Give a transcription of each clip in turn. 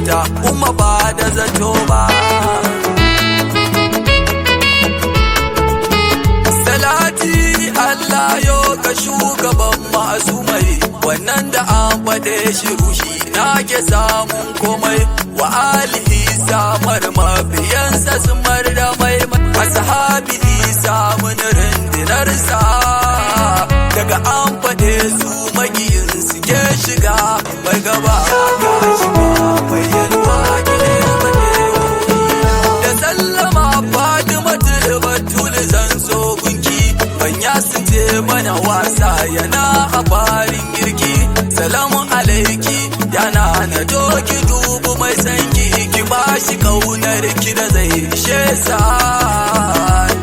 ta kuma ba da zato ba. Salati Allah yo ka shugaban masu mai, wannan da an faɗe shi ruhi na ke samun komai. Wa alihi samar mafiyansa sumar da mai, ashabi samun rundunarsa. Daga an faɗe su magiyin suke shiga, mai gaba ya shiga mai yalwa da sallama Fatimatul Batul zan so gunki, banya su ce mana wasa yana a farin girki. Salamu alaiki yana na doki dubu mai sanki, ki bashi kaunar ki da zai ishe sa,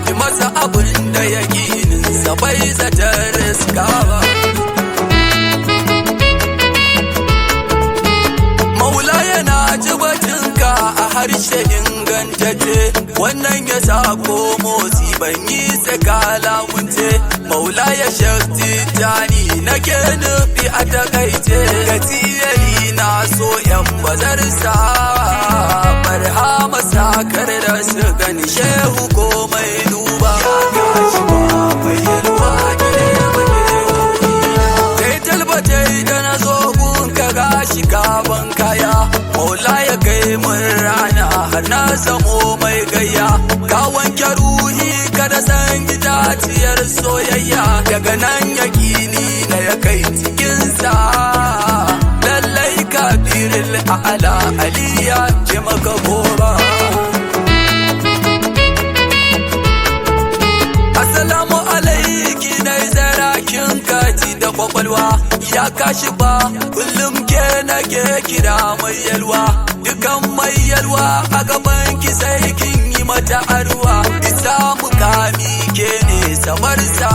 ki masa abin da ya sa bai zatar riska ba. Maula yana ji batunka a harshe ingantacce, wannan ya sa ko motsi ban yi saka lamunce. Maula ya shakti jani nake nufi a takaice, gajiyari na so yan bazarsa. Barhama sakar da su gani shehu komai duba, mai yalwa kai talbatai da na zo gunka gashi gaban kaya. Maula ya kai mun rana har na zamo mai gayya, ka wanke ruhi kada san itaciyar soyayya. Daga nan yakini na ya kai cikinsa, lallai kabiril a'ala aliya ke maka gora. Assalamu alaiki na zarakin kaji da kwakwalwa, ya kashi ba kullum ke nake kira mai yalwa. Dukan mai yalwa a gaban ki sai kin yi mata arwa, isa mukami ke ne samarsa.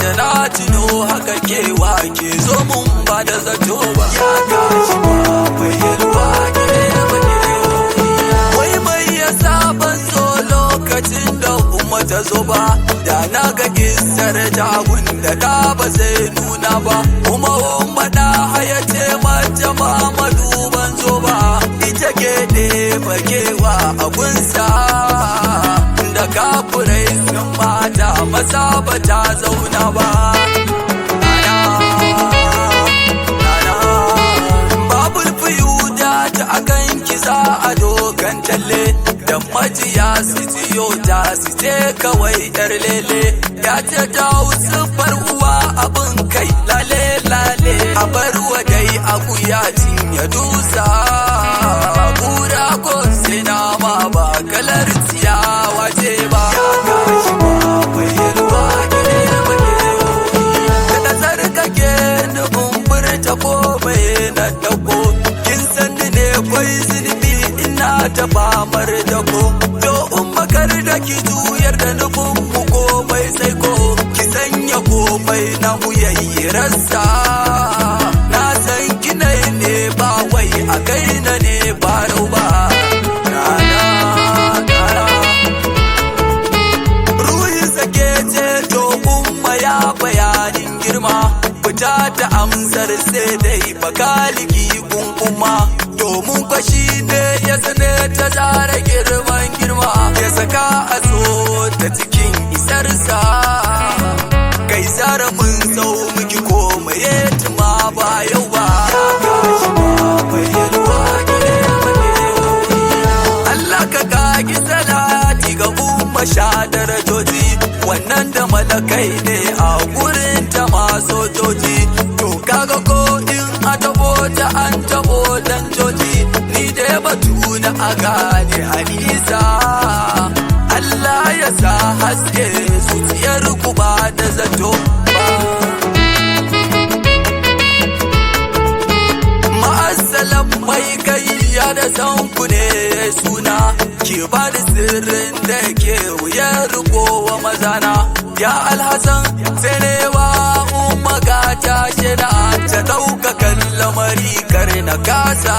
Da na tuno haka kewa ke zo mun ba da zato ba, ya kashi ba mai yalwa wai mai yasa ban zo lokacin da ta zo ba, da na ga kisar jagun da da ba zai nuna ba. Kuma ummada haya ce mace Muhammadu ban zo ba, ita ke ɗeba kewa abunsa. Da kafurai sun mata masa ba ta zauna ba. Babul fiyu da ta akan kisa a dokan talle, da majiya su jiyo ta su ce kawai yar lele. Ya ce ta siffar uwa abin kai lale lale, a bar wa dai akuya cinye dusa. Kura ko sai nama ba kalar ciyawa ce ba, ya gashi ba mai yalwa da tsarkake nufin furta ko mai na dauko. Kin san ne kwai zunubi ina ta famar da ko, to ummakar da ki juyar da nufin mu komai sai ko, ki sanya komai na muyayyirarsa. Na san kinai ne ba wai a kai na ne ba rau ba. Ruhin sake ce to umma ya bayanin girma, fita ta amsar sai dai bakaliki kunkuma. Domin kwashi ne ya sane ta zara girman girma, ya saka a so ta cikin isarsa. Kai zara mun sau miki komai ya tuma ba yau ba, Allah ka kagi salati ga umma sha darajoji, wannan da malakai ne a gurin ta masu joji. To kaga ko in a tabo ta an tabo dan joji, ni da batu na a gane hadisa. Allah ya sa haske zuciyar ku ba da zato ba. Ma'asalam mai gayya da san ku ne suna, ke ba da sirrin da ke wuyar rikowa mazana. Ya Alhassan sai ne wa umma gata shida, ta ɗaukakan lamari kar na kasa.